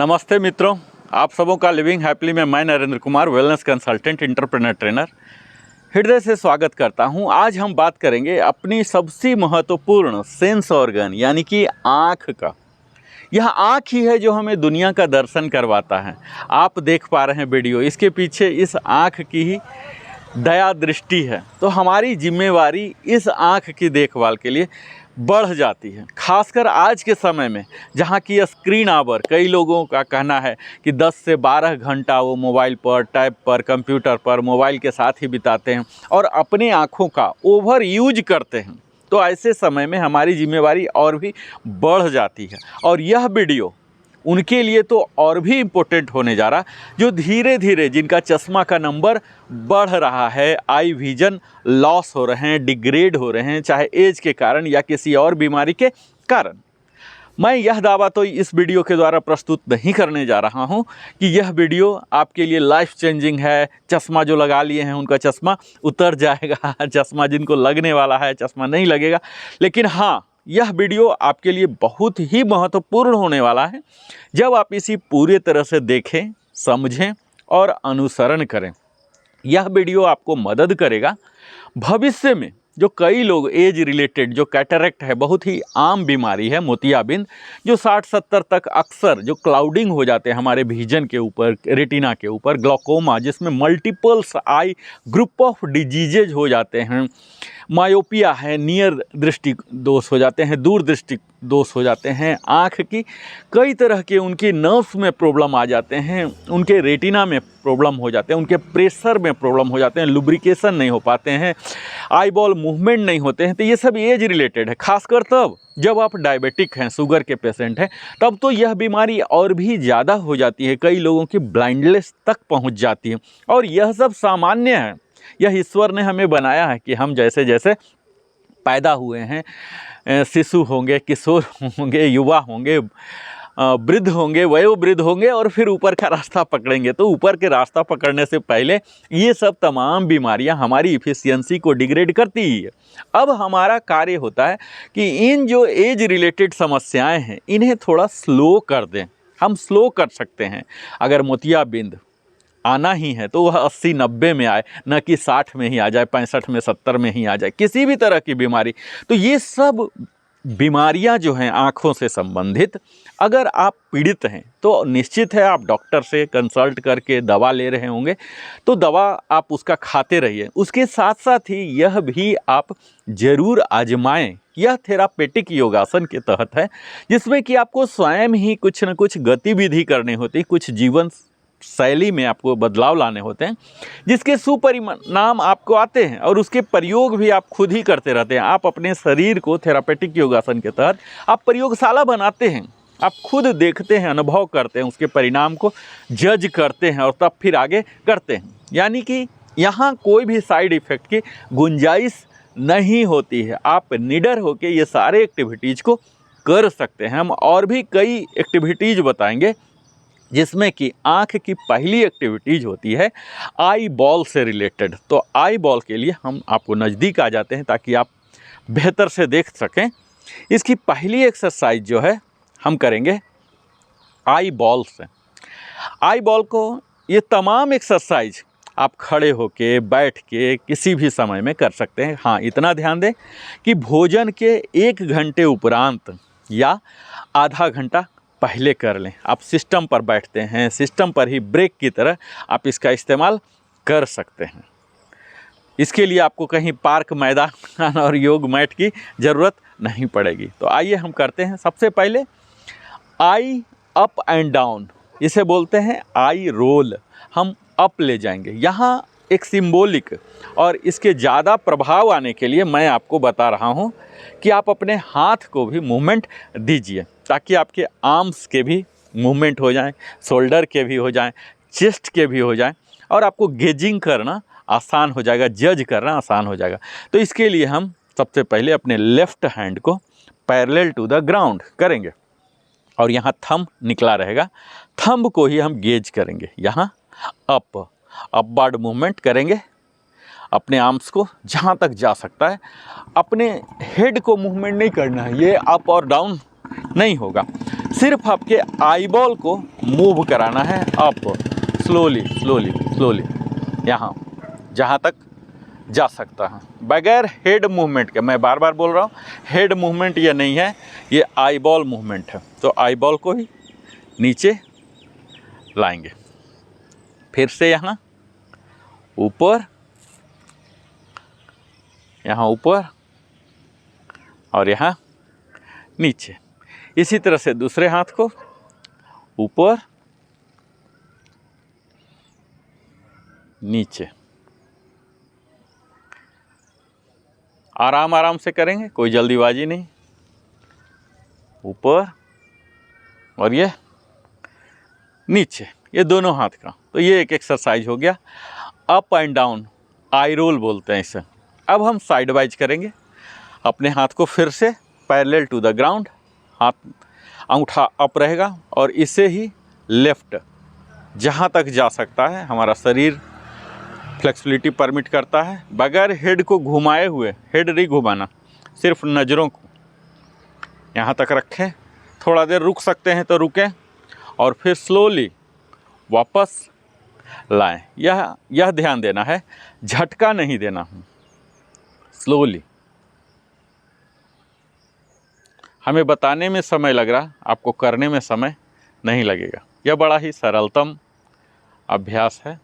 नमस्ते मित्रों, आप सबों का लिविंग हैप्पीली में मैं Narendra Kumar wellness consultant entrepreneur trainer हृदय से स्वागत करता हूं। आज हम बात करेंगे अपनी सबसे महत्वपूर्ण सेंस ऑर्गन यानी कि आँख का। यह आँख ही है जो हमें दुनिया का दर्शन करवाता है। आप देख पा रहे हैं वीडियो, इसके पीछे इस आँख की ही दया दृष्टि है। तो हमारी जिम्मेवारी इस आँख की देखभाल के लिए बढ़ जाती है, खासकर आज के समय में जहाँ की स्क्रीन आवर कई लोगों का कहना है कि 10 से 12 घंटा वो मोबाइल पर, टैब पर, कंप्यूटर पर, मोबाइल के साथ ही बिताते हैं और अपने आँखों का ओवर यूज करते हैं। तो ऐसे समय में हमारी जिम्मेवारी और भी बढ़ जाती है और यह वीडियो उनके लिए तो और भी इम्पोर्टेंट होने जा रहा, जो धीरे धीरे जिनका चश्मा का नंबर बढ़ रहा है, आई विजन लॉस हो रहे हैं, डिग्रेड हो रहे हैं, चाहे एज के कारण या किसी और बीमारी के कारण। मैं यह दावा तो इस वीडियो के द्वारा प्रस्तुत नहीं करने जा रहा हूं कि यह वीडियो आपके लिए लाइफ चेंजिंग है। चश्मा जो लगा लिए हैं उनका चश्मा उतर जाएगा, चश्मा जिनको लगने वाला है चश्मा नहीं लगेगा। लेकिन हाँ, यह वीडियो आपके लिए बहुत ही महत्वपूर्ण होने वाला है जब आप इसी पूरी तरह से देखें, समझें और अनुसरण करें। यह वीडियो आपको मदद करेगा भविष्य में। जो कई लोग एज रिलेटेड, जो कैटरेक्ट है, बहुत ही आम बीमारी है, मोतियाबिंद, जो 60-70 तक अक्सर जो क्लाउडिंग हो जाते हैं हमारे विजन के ऊपर, रेटिना के ऊपर, ग्लूकोमा जिसमें multiples I group of diseases हो जाते हैं, मायोपिया है, नियर दृष्टि दोष हो जाते हैं, दूर दृष्टि दोष हो जाते हैं, आँख की कई तरह के उनकी नर्व्स में प्रॉब्लम आ जाते हैं, उनके रेटिना में प्रॉब्लम हो जाते हैं, उनके प्रेशर में प्रॉब्लम हो जाते हैं, लुब्रिकेशन नहीं हो पाते हैं, आई बॉल मूवमेंट नहीं होते हैं। तो ये सब एज रिलेटेड है। खासकर तब जब आप डायबिटिक हैं, शुगर के पेशेंट हैं, तब तो यह बीमारी और भी ज़्यादा हो जाती है। कई लोगों की ब्लाइंडनेस तक पहुंच जाती है और यह सब सामान्य है। यह ईश्वर ने हमें बनाया है कि हम जैसे जैसे पैदा हुए हैं, शिशु होंगे, किशोर होंगे, युवा होंगे, वृद्ध होंगे, वयोवृद्ध होंगे और फिर ऊपर का रास्ता पकड़ेंगे। तो ऊपर के रास्ता पकड़ने से पहले ये सब तमाम बीमारियां हमारी इफ़िशियंसी को डिग्रेड करती ही है। अब हमारा कार्य होता है कि इन जो एज रिलेटेड समस्याएं हैं इन्हें थोड़ा स्लो कर दें। हम स्लो कर सकते हैं। अगर मोतियाबिंद आना ही है तो वह 80-90 में आए, न कि 60 में ही आ जाए, 65 में, 70 में ही आ जाए, किसी भी तरह की बीमारी। तो ये सब बीमारियां जो हैं आँखों से संबंधित, अगर आप पीड़ित हैं तो निश्चित है आप डॉक्टर से कंसल्ट करके दवा ले रहे होंगे, तो दवा आप उसका खाते रहिए। उसके साथ साथ ही यह भी आप ज़रूर आजमाएं। यह थेरापेटिक योगासन के तहत है, जिसमें कि आपको स्वयं ही कुछ न कुछ गतिविधि करनी होती, कुछ जीवन शैली में आपको बदलाव लाने होते हैं, जिसके सुपरिणाम आपको आते हैं और उसके प्रयोग भी आप खुद ही करते रहते हैं। आप अपने शरीर को थेरापेटिक योगासन के तहत आप प्रयोगशाला बनाते हैं, आप खुद देखते हैं, अनुभव करते हैं, उसके परिणाम को जज करते हैं और तब फिर आगे करते हैं। यानी कि यहाँ कोई भी साइड इफ़ेक्ट की गुंजाइश नहीं होती है। आप निडर होकर ये सारे एक्टिविटीज़ को कर सकते हैं। हम और भी कई एक्टिविटीज़ बताएंगे, जिसमें कि आँख की पहली एक्टिविटीज़ होती है आई बॉल से रिलेटेड। तो आई बॉल के लिए हम आपको नज़दीक आ जाते हैं ताकि आप बेहतर से देख सकें। इसकी पहली एक्सरसाइज जो है हम करेंगे आई बॉल से। आई बॉल को ये तमाम एक्सरसाइज आप खड़े होके, बैठ के, किसी भी समय में कर सकते हैं। हाँ, इतना ध्यान दें कि भोजन के 1 घंटे उपरांत या आधा घंटा पहले कर लें। आप सिस्टम पर बैठते हैं, सिस्टम पर ही ब्रेक की तरह आप इसका इस्तेमाल कर सकते हैं। इसके लिए आपको कहीं पार्क, मैदान और योग मैट की ज़रूरत नहीं पड़ेगी। तो आइए हम करते हैं। सबसे पहले आई अप एंड डाउन, इसे बोलते हैं आई रोल। हम अप ले जाएंगे। यहाँ एक सिंबॉलिक और इसके ज़्यादा प्रभाव आने के लिए मैं आपको बता रहा हूँ कि आप अपने हाथ को भी मूवमेंट दीजिए, ताकि आपके आर्म्स के भी मूवमेंट हो जाएं, शोल्डर के भी हो जाएं, चेस्ट के भी हो जाएं और आपको गेजिंग करना आसान हो जाएगा, जज करना आसान हो जाएगा। तो इसके लिए हम सबसे पहले अपने लेफ़्ट हैंड को पैरेलल टू द ग्राउंड करेंगे और यहाँ थंब निकला रहेगा। थंब को ही हम गेज करेंगे। यहाँ अपवर्ड मूवमेंट करेंगे, अपने आर्म्स को जहाँ तक जा सकता है। अपने हेड को मूवमेंट नहीं करना है, ये अप और डाउन नहीं होगा। सिर्फ आपके आईबॉल को मूव कराना है अप, स्लोली स्लोली स्लोली, यहाँ जहाँ तक जा सकता है, बगैर हेड मूवमेंट के। मैं बार बार बोल रहा हूँ, हेड मूवमेंट ये नहीं है, ये आईबॉल मूवमेंट है। तो आईबॉल को ही नीचे लाएंगे, फिर से यहाँ ऊपर, यहाँ ऊपर और यहाँ नीचे। इसी तरह से दूसरे हाथ को ऊपर नीचे, आराम आराम से करेंगे, कोई जल्दीबाजी नहीं। ऊपर और ये नीचे, ये दोनों हाथ का। तो ये एक एक्सरसाइज हो गया, up and down, eye roll बोलते हैं इसे। अब हम साइड वाइज करेंगे। अपने हाथ को फिर से पैरेलल टू द ग्राउंड, हाथ अंगूठा अप रहेगा और इसे ही लेफ्ट जहाँ तक जा सकता है, हमारा शरीर फ्लेक्सिबिलिटी परमिट करता है, बगैर हेड को घुमाए हुए, हेड नहीं घुमाना, सिर्फ नज़रों को यहाँ तक रखें। थोड़ा देर रुक सकते हैं तो रुकें और फिर स्लोली वापस लाएं। यह ध्यान देना है, झटका नहीं देना है, स्लोली। हमें बताने में समय लग रहा, आपको करने में समय नहीं लगेगा। यह बड़ा ही सरलतम अभ्यास है।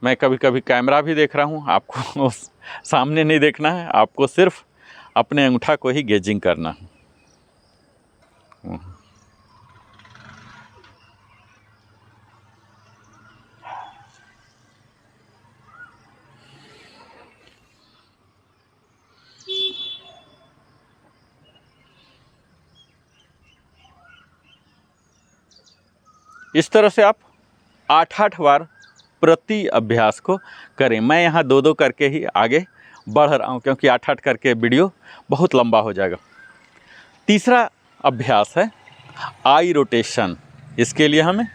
मैं कभी कभी कैमरा भी देख रहा हूँ, आपको सामने नहीं देखना है, आपको सिर्फ अपने अंगूठा को ही गेजिंग करना है। इस तरह से आप 8-8 बार प्रति अभ्यास को करें। मैं यहाँ 2-2 करके ही आगे बढ़ रहा हूँ, क्योंकि 8-8 करके वीडियो बहुत लंबा हो जाएगा। तीसरा अभ्यास है आई रोटेशन। इसके लिए हमें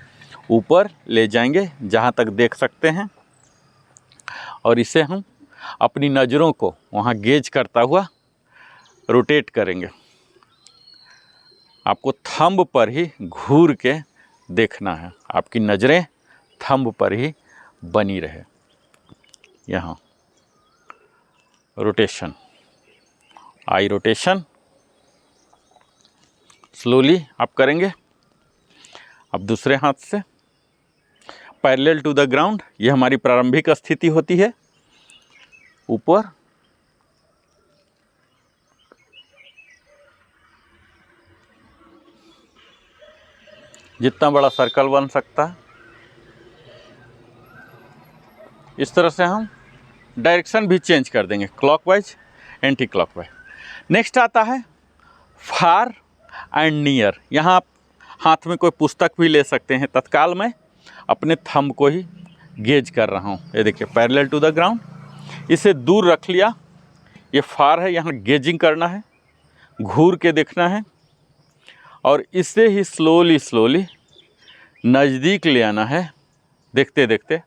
ऊपर ले जाएंगे जहाँ तक देख सकते हैं, और इसे हम अपनी नज़रों को वहाँ गेज करता हुआ रोटेट करेंगे। आपको थंब पर ही घूर के देखना है, आपकी नज़रें थंब पर ही बनी रहे। यहाँ रोटेशन, आई रोटेशन स्लोली आप करेंगे। अब दूसरे हाथ से पैरेलल टू द ग्राउंड, यह हमारी प्रारंभिक स्थिति होती है। ऊपर जितना बड़ा सर्कल बन सकता है, इस तरह से हम डायरेक्शन भी चेंज कर देंगे, क्लॉकवाइज, एंटी क्लॉकवाइज। नेक्स्ट आता है फार एंड नियर। यहाँ आप हाथ में कोई पुस्तक भी ले सकते हैं। तत्काल मैं अपने थंब को ही गेज कर रहा हूँ। ये देखिए, पैरेलल टू द ग्राउंड, इसे दूर रख लिया, ये फार है, यहाँ गेजिंग करना है, घूर के देखना है, और इसे ही स्लोली स्लोली नज़दीक ले आना है देखते देखते,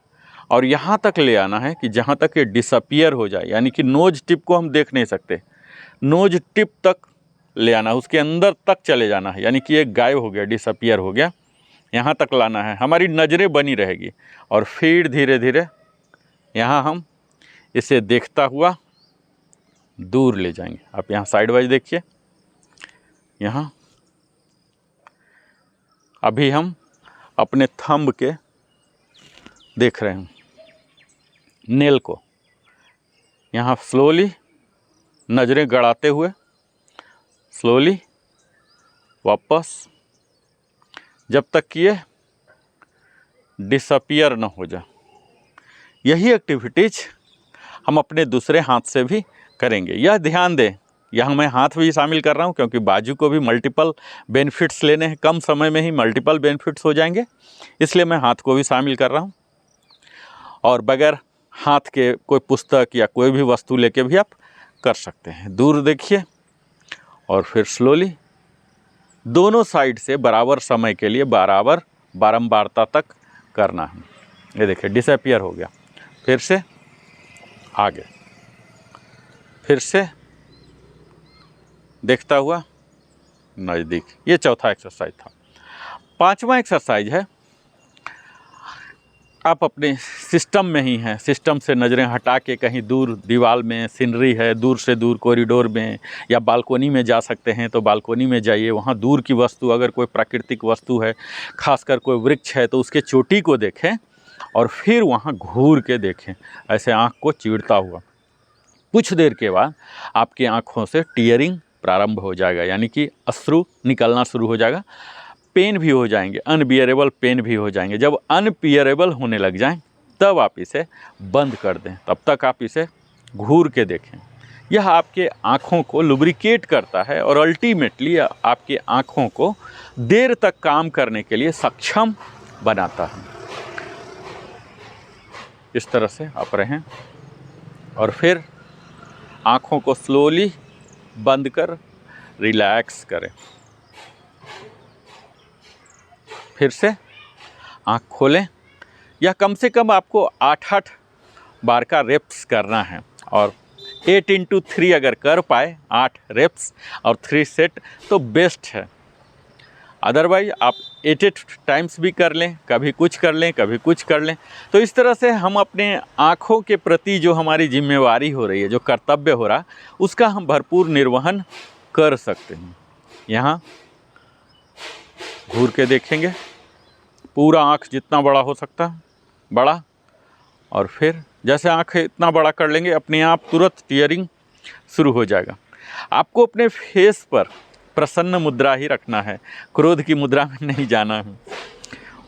और यहाँ तक ले आना है कि जहाँ तक ये डिसअपियर हो जाए, यानी कि नोज टिप को हम देख नहीं सकते, नोज टिप तक ले आना, उसके अंदर तक चले जाना है, यानी कि ये गायब हो गया, डिसअपियर हो गया, यहाँ तक लाना है। हमारी नज़रें बनी रहेगी और फिर धीरे धीरे यहाँ हम इसे देखता हुआ दूर ले जाएंगे। आप यहाँ साइड वाइज देखिए, यहाँ अभी हम अपने थंब के देख रहे हैं, नेल को यहाँ स्लोली नज़रें गड़ाते हुए स्लोली वापस, जब तक कि ये डिसअपियर न हो जाए। यही एक्टिविटीज हम अपने दूसरे हाथ से भी करेंगे। यह ध्यान दें, यहाँ मैं हाथ भी शामिल कर रहा हूँ, क्योंकि बाजू को भी मल्टीपल बेनिफिट्स लेने हैं, कम समय में ही मल्टीपल बेनिफिट्स हो जाएंगे, इसलिए मैं हाथ को भी शामिल कर रहा हूँ। और बगैर हाथ के कोई पुस्तक या कोई भी वस्तु लेके भी आप कर सकते हैं। दूर देखिए और फिर स्लोली दोनों साइड से बराबर समय के लिए बराबर बारंबारता तक करना है। ये देखिए, डिसअपियर हो गया, फिर से आगे, फिर से देखता हुआ नज़दीक। ये चौथा एक्सरसाइज था। पांचवा एक्सरसाइज है, आप अपने सिस्टम में ही हैं, सिस्टम से नज़रें हटा के कहीं दूर दीवार में सीनरी है, दूर से दूर कॉरिडोर में या बालकोनी में जा सकते हैं तो बालकोनी में जाइए। वहाँ दूर की वस्तु, अगर कोई प्राकृतिक वस्तु है, खासकर कोई वृक्ष है, तो उसके चोटी को देखें और फिर वहाँ घूर के देखें, ऐसे आँख को चीरता हुआ। कुछ देर के बाद आपकी आँखों से टीयरिंग प्रारंभ हो जाएगा, यानी कि अश्रु निकलना शुरू हो जाएगा। पेन भी हो जाएंगे, अनबियरेबल पेन भी हो जाएंगे। जब अनबियरेबल होने लग जाएं तब आप इसे बंद कर दें, तब तक आप इसे घूर के देखें। यह आपके आँखों को लुब्रिकेट करता है और अल्टीमेटली आपकी आँखों को देर तक काम करने के लिए सक्षम बनाता है। इस तरह से आप रहें और फिर आँखों को स्लोली बंद कर रिलैक्स करें। फिर से आँख खोलें। यह कम से कम आपको 8-8 बार का रेप्स करना है और 8 × 3 अगर कर पाए, 8 रेप्स और 3 सेट तो बेस्ट है। अदरवाइज आप 8 टाइम्स भी कर लें, कभी कुछ कर लें, कभी कुछ कर लें। तो इस तरह से हम अपने आँखों के प्रति जो हमारी जिम्मेवारी हो रही है, जो कर्तव्य हो रहा, उसका हम भरपूर निर्वहन कर सकते हैं। यहाँ घूर के देखेंगे, पूरा आँख जितना बड़ा हो सकता है बड़ा, और फिर जैसे आँख इतना बड़ा कर लेंगे अपने आप तुरंत टीयरिंग शुरू हो जाएगा। आपको अपने फेस पर प्रसन्न मुद्रा ही रखना है, क्रोध की मुद्रा में नहीं जाना है।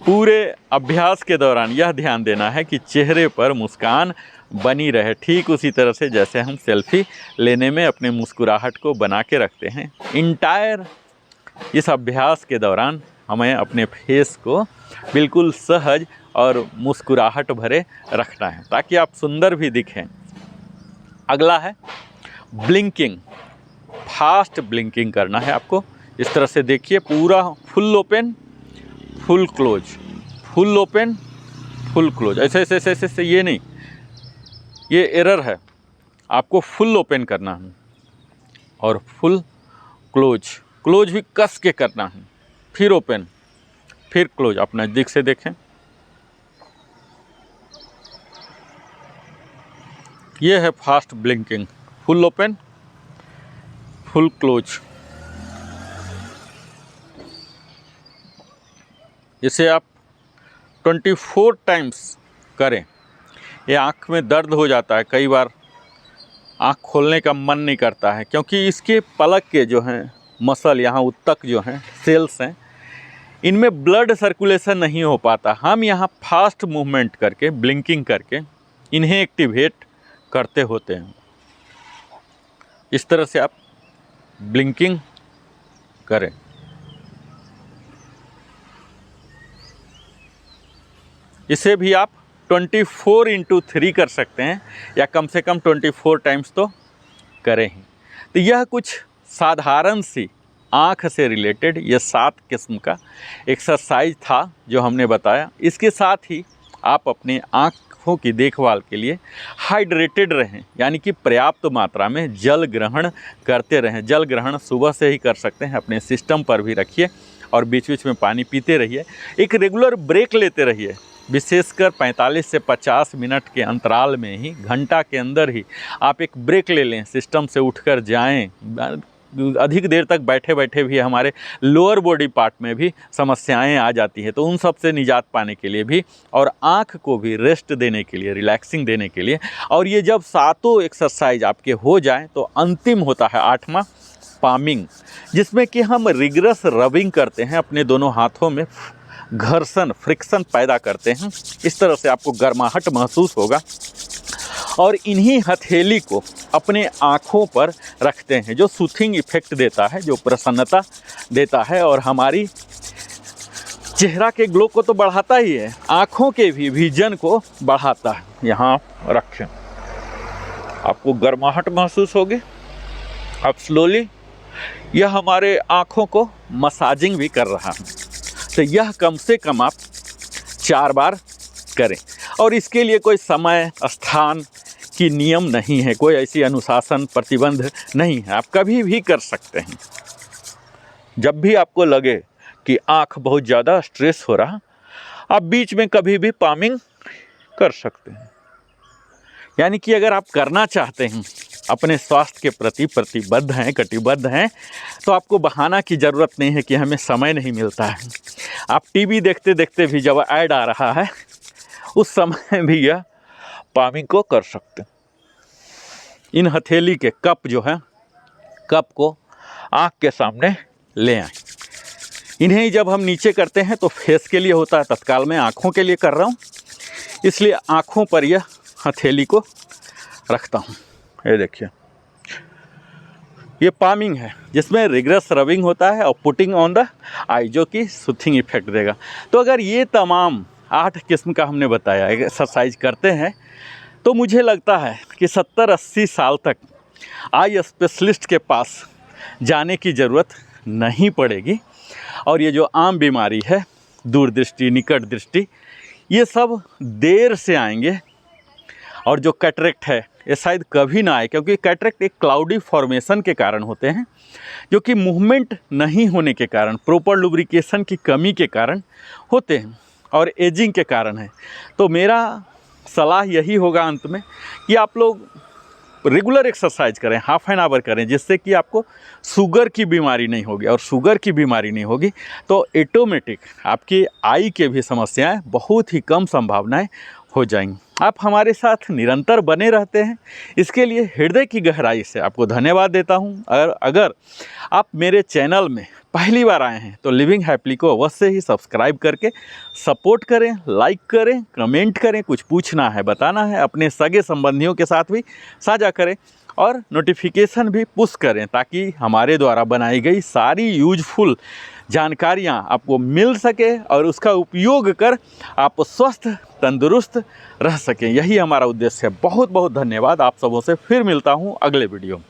पूरे अभ्यास के दौरान यह ध्यान देना है कि चेहरे पर मुस्कान बनी रहे, ठीक उसी तरह से जैसे हम सेल्फी लेने में अपने मुस्कुराहट को बना के रखते हैं। इंटायर इस अभ्यास के दौरान हमें अपने फेस को बिल्कुल सहज और मुस्कुराहट भरे रखना है ताकि आप सुंदर भी दिखें। अगला है ब्लिंकिंग। फास्ट ब्लिंकिंग करना है आपको। इस तरह से देखिए, पूरा full open full close, full open full close, ऐसे ऐसे ऐसे ऐसे, ये नहीं, ये एरर है। आपको फुल ओपन करना है और फुल क्लोज, क्लोज भी कस के करना है, फिर ओपन फिर क्लोज। आप नज़दीक से देखें, ये है fast blinking, full open full close. इसे आप 24 टाइम्स करें। ये आँख में दर्द हो जाता है, कई बार आँख खोलने का मन नहीं करता है क्योंकि इसके पलक के जो हैं मसल, यहाँ उत्तक जो हैं सेल्स हैं, इनमें ब्लड सर्कुलेशन नहीं हो पाता। हम यहाँ फास्ट मूवमेंट करके, ब्लिंकिंग करके इन्हें एक्टिवेट करते होते हैं। इस तरह से आप ब्लिंकिंग करें। इसे भी आप 24 × 3 कर सकते हैं या कम से कम 24 टाइम्स तो करें ही। तो यह कुछ साधारण सी आँख से रिलेटेड ये 7 किस्म का एक्सरसाइज था जो हमने बताया। इसके साथ ही आप अपने आँखों की देखभाल के लिए हाइड्रेटेड रहें, यानी कि पर्याप्त मात्रा में जल ग्रहण करते रहें। जल ग्रहण सुबह से ही कर सकते हैं, अपने सिस्टम पर भी रखिए और बीच बीच में पानी पीते रहिए। एक रेगुलर ब्रेक लेते रहिए, विशेषकर 45 से 50 मिनट के अंतराल में ही, घंटा के अंदर ही आप एक ब्रेक ले लें, सिस्टम से उठकर जाएं। अधिक देर तक बैठे बैठे भी हमारे लोअर बॉडी पार्ट में भी समस्याएं आ जाती हैं, तो उन सब से निजात पाने के लिए भी और आँख को भी रेस्ट देने के लिए, रिलैक्सिंग देने के लिए, और ये जब 7 एक्सरसाइज आपके हो जाएं तो अंतिम होता है 8वां पामिंग, जिसमें कि हम रिगरस रबिंग करते हैं, अपने दोनों हाथों में घर्षण, फ्रिक्शन पैदा करते हैं। इस तरह से आपको गर्माहट महसूस होगा और इन्हीं हथेली को अपने आँखों पर रखते हैं, जो सूथिंग इफेक्ट देता है, जो प्रसन्नता देता है और हमारी चेहरा के ग्लो को तो बढ़ाता ही है, आँखों के भी विजन को बढ़ाता है। यहाँ रखें, आपको गर्माहट महसूस होगी। अब स्लोली यह हमारे आँखों को मसाजिंग भी कर रहा है, तो यह कम से कम आप 4 बार करें। और इसके लिए कोई समय, स्थान की नियम नहीं है, कोई ऐसी अनुशासन, प्रतिबंध नहीं है, आप कभी भी कर सकते हैं। जब भी आपको लगे कि आँख बहुत ज़्यादा स्ट्रेस हो रहा, आप बीच में कभी भी पामिंग कर सकते हैं। यानी कि अगर आप करना चाहते हैं, अपने स्वास्थ्य के प्रति प्रतिबद्ध हैं, कटिबद्ध हैं, तो आपको बहाना की ज़रूरत नहीं है कि हमें समय नहीं मिलता है। आप टीवी देखते देखते भी जब ऐड आ रहा है, उस समय भी यह पामिंग को कर सकते हैं। इन हथेली के कप जो है, कप को आँख के सामने ले आएं। इन्हें जब हम नीचे करते हैं तो फेस के लिए होता है, तत्काल मैं आँखों के लिए कर रहा हूँ, इसलिए आँखों पर यह हथेली को रखता हूँ। ये देखिए, ये पामिंग है जिसमें रिग्रेस रबिंग होता है और पुटिंग ऑन द आई, जो कि सूथिंग इफेक्ट देगा। तो अगर ये तमाम 8 किस्म का हमने बताया एक्सरसाइज करते हैं, तो मुझे लगता है कि 70-80 साल तक आई स्पेशलिस्ट के पास जाने की ज़रूरत नहीं पड़ेगी। और ये जो आम बीमारी है, दूरदृष्टि, निकट दृष्टि, ये सब देर से आएंगे। और जो कैटरेक्ट है, ये शायद कभी ना आए, क्योंकि कैटरेक्ट एक क्लाउडी फॉर्मेशन के कारण होते हैं, जो कि मूवमेंट नहीं होने के कारण, प्रॉपर लुब्रिकेशन की कमी के कारण होते हैं और एजिंग के कारण है। तो मेरा सलाह यही होगा अंत में कि आप लोग रेगुलर एक्सरसाइज करें, हाफ एन आवर करें, जिससे कि आपको शुगर की बीमारी नहीं होगी। और शुगर की बीमारी नहीं होगी तो ऑटोमेटिक आपकी आई के भी समस्याएं बहुत ही कम संभावनाएं हो जाएंगी। आप हमारे साथ निरंतर बने रहते हैं, इसके लिए हृदय की गहराई से आपको धन्यवाद देता हूं। और अगर आप मेरे चैनल में पहली बार आए हैं तो लिविंग हैप्पीली को अवश्य ही सब्सक्राइब करके सपोर्ट करें, लाइक करें, कमेंट करें, कुछ पूछना है, बताना है, अपने सगे संबंधियों के साथ भी साझा करें और नोटिफिकेशन भी पुश करें, ताकि हमारे द्वारा बनाई गई सारी यूजफुल जानकारियां आपको मिल सके और उसका उपयोग कर आप स्वस्थ तंदुरुस्त रह सकें। यही हमारा उद्देश्य है। बहुत बहुत धन्यवाद। आप सबों से फिर मिलता हूं अगले वीडियो में।